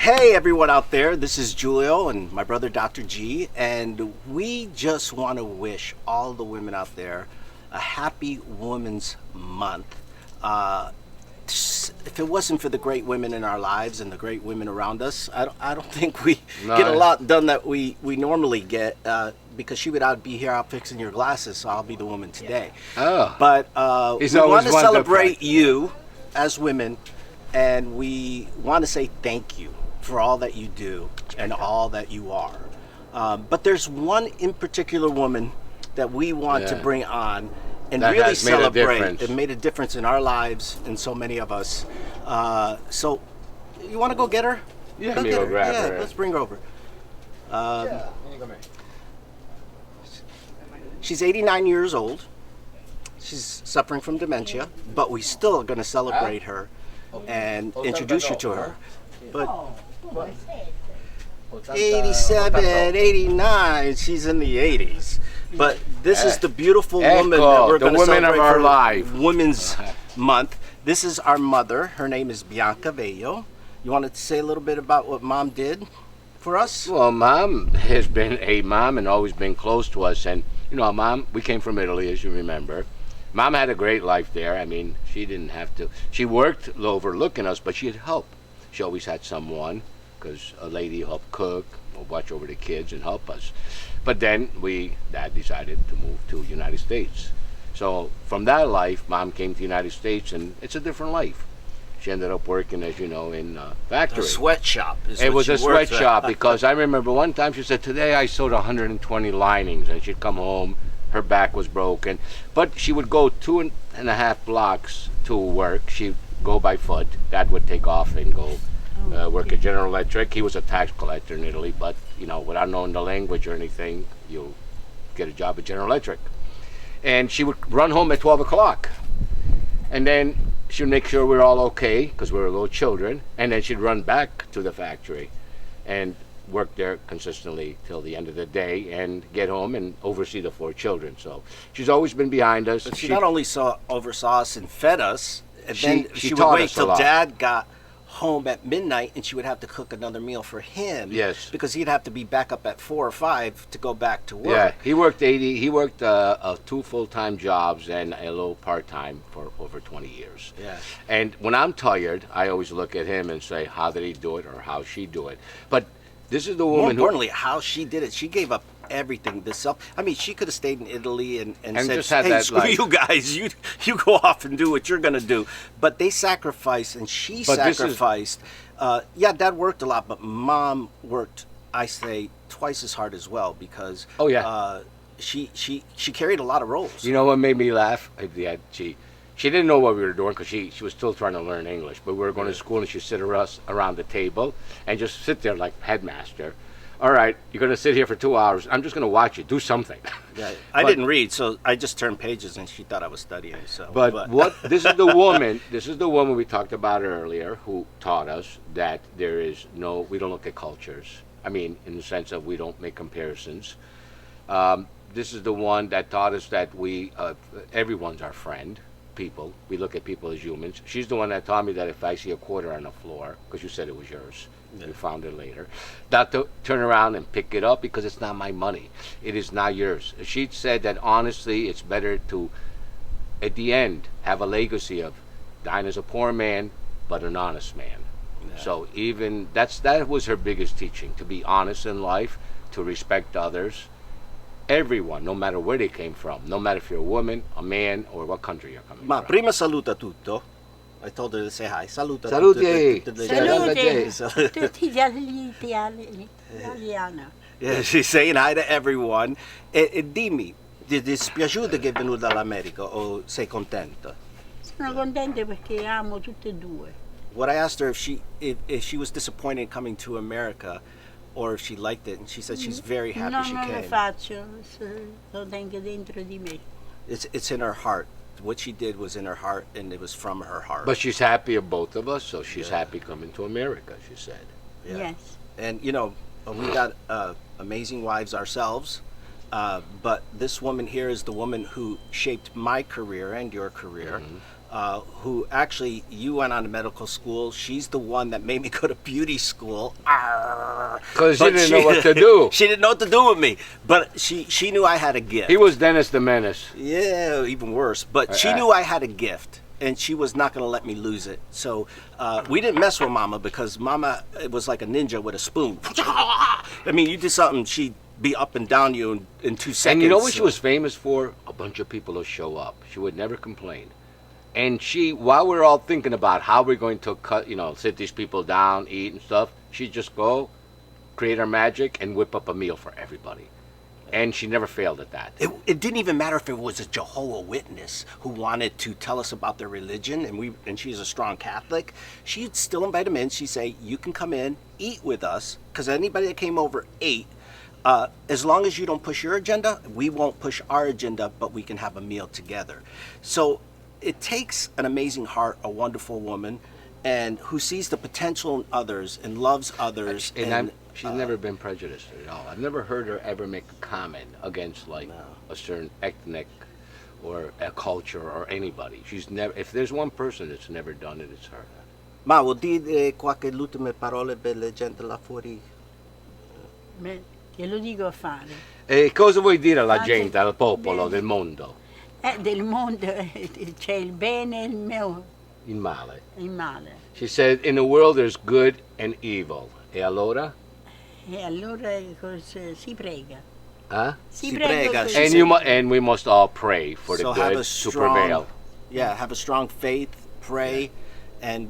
Hey everyone out there, this is Giulio and my brother Dr. G, and we just want to wish all the women out there a happy Women's Month. If it wasn't for the great women in our lives and the great women around us, I don't think we get a lot done that we normally get, because she would be here out fixing your glasses, so I'll be the woman today. Oh. But we want to celebrate you as women, and we want to say thank you for all that you do and all that you are. But there's one in particular woman that we want to bring on and that really celebrate. It made a difference in our lives and so many of us. So you want to go get her? Yeah, go get her. Grab her. Let's bring her over. She's 89 years old. She's suffering from dementia, but we still are going to celebrate her and introduce you to her. But 87, 89, she's in the 80s. But this is the beautiful woman that we're going to celebrate for our life. Women's Month. This is our mother. Her name is Bianca Veglio. You wanted to say a little bit about what Mom did for us? Well, Mom has been a mom and always been close to us. And, you know, Mom, we came from Italy, as you remember. Mom had a great life there. I mean, she didn't have to. She worked overlooking us, but she had help. She always had someone, because a lady helped cook or watch over the kids and help us. But then Dad decided to move to the United States. So from that life, Mom came to the United States, and it's a different life. She ended up working, as you know, in a factory. A sweatshop. It was a sweatshop because I remember one time she said, today I sewed 120 linings, and she'd come home, her back was broken. But she would go 2.5 blocks to work. She'd go by foot. Dad would take off and go work at General Electric. He was a tax collector in Italy, but you know, without knowing the language or anything, you get a job at General Electric. And she would run home at 12 o'clock, and then she would make sure we were all okay because we were little children, and then she'd run back to the factory and work there consistently till the end of the day and get home and oversee the 4 children. So she's always been behind us. But she not only oversaw us and fed us, and then she would wait till Dad got home at midnight, and she would have to cook another meal for him. Yes, because he'd have to be back up at 4 or 5 to go back to work. Yeah, he worked 2 full-time jobs and a little part-time for over 20 years. Yeah. And when I'm tired, I always look at him and say, how did he do it, or how she do it? But this is the woman. More importantly, how she did it. She gave up everything. I mean, she could have stayed in Italy and said, hey, screw you guys. You go off and do what you're going to do. But they sacrificed, and she sacrificed. Yeah, Dad worked a lot, but Mom worked, I say, twice as hard as well, because she carried a lot of roles. You know what made me laugh? She didn't know what we were doing because she was still trying to learn English. But we were going to school, and she'd sit around the table and just sit there like headmaster. All right, you're going to sit here for 2 hours. I'm just going to watch you. Do something. Yeah, I didn't read, so I just turned pages, and she thought I was studying. So, but this is the woman. This is the woman we talked about earlier, who taught us that we don't look at cultures. I mean, in the sense of we don't make comparisons. This is the one that taught us that everyone's our friend. People. We look at people as humans. She's the one that taught me that if I see a quarter on the floor, because you said it was yours, you found it later, not to turn around and pick it up because it's not my money. It is not yours. She said that honestly, it's better to, at the end, have a legacy of dying as a poor man, but an honest man. Yeah. So even that was her biggest teaching: to be honest in life, to respect others. Everyone, no matter where they came from, no matter if you're a woman, a man, or what country you're coming from. Prima saluta tutto. I told her to say hi. Saluta. Saluti. Tutti gli italiani. Yeah, she's saying hi to everyone. E dimmi, ti è dispiaciuto che è venuta dall'America o sei contenta? Sono contenta perché amo tutte e 2. What I asked her if she was disappointed coming to America, or if she liked it, and she said she's very happy she came. Non lo faccio, lo tengo dentro di me. It's in her heart. What she did was in her heart, and it was from her heart. But she's happy of both of us, so she's happy coming to America, she said. Yeah. Yes. And, you know, we got amazing wives ourselves, but this woman here is the woman who shaped my career and your career. who actually, you went on to medical school. She's the one that made me go to beauty school. Because she But didn't know what to do. She didn't know what to do with me. But she knew I had a gift. He was Dennis the Menace. Yeah, even worse. But she knew I had a gift, and she was not going to let me lose it. So we didn't mess with Mama, because Mama, it was like a ninja with a spoon. I mean, you did something, she'd be up and down you in 2 seconds. And you know what she was famous for? A bunch of people will show up. She would never complain. And she, while we're all thinking about how we're going to cut, sit these people down, eat and stuff, she'd just go, create her magic, and whip up a meal for everybody. And she never failed at that. It didn't even matter if it was a Jehovah's Witness who wanted to tell us about their religion, and she's a strong Catholic. She'd still invite them in. She'd say, you can come in, eat with us, because anybody that came over ate. As long as you don't push your agenda, we won't push our agenda, but we can have a meal together. So it takes an amazing heart, a wonderful woman, and who sees the potential in others and loves others. She's never been prejudiced at all. I've never heard her ever make a comment against a certain ethnic or a culture or anybody. She's never. If there's one person that's never done it, it's her. Ma, vuol dire qualche ultime parole per la gente là fuori? Beh, che lo dico a fare. E cosa vuoi dire alla Ah, gente, al popolo, bene. del mondo? Del mondo c'è il bene e Il male. il male. She said, in the world there's good and evil. E allora? E allora si prega. Huh? Si, Si prega. prega, così. she And we must all pray for the So have good a to prevail. Yeah, have a strong faith, pray, and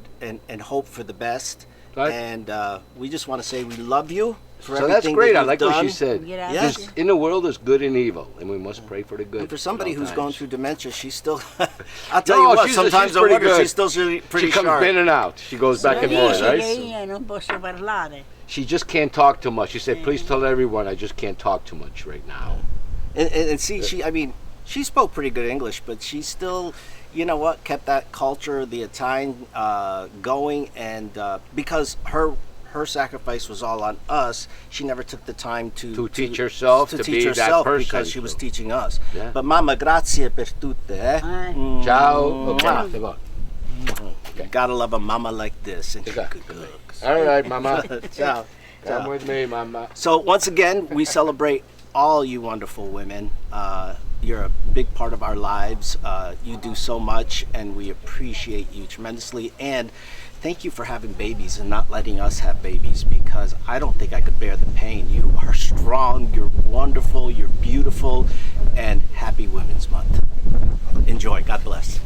hope for the best. Right. And we just want to say we love you for So that's everything great. that I you've like done. what she said. Grazie. There's, in the world there's good and evil, and we must pray for the good. And for somebody at all who's going times. through dementia, she's still. I'll tell No, you what. she's Sometimes I pretty wonder good. she's still pretty She comes sharp. in and out. She goes back Lo and forth, dice right? che io non posso parlare. She just can't talk too much. She said, please tell everyone I just can't talk too much right now. And see, she spoke pretty good English, but she still, you know what, kept that culture, the Italian, going, and because her sacrifice was all on us, she never took the time to teach herself, to teach be that herself person, because she was so. teaching us. Yeah. But Mama, grazie per tutte. Ciao. Okay. Mwah. Come on. You gotta love a mama like this, and she Okay. cooks. All right, Mama. Ciao. Come with me, Mama. So once again, we celebrate all you wonderful women. You're a big part of our lives. You do so much, and we appreciate you tremendously. And thank you for having babies and not letting us have babies, because I don't think I could bear the pain. You are strong, you're wonderful, you're beautiful, and happy Women's Month. Enjoy. God bless.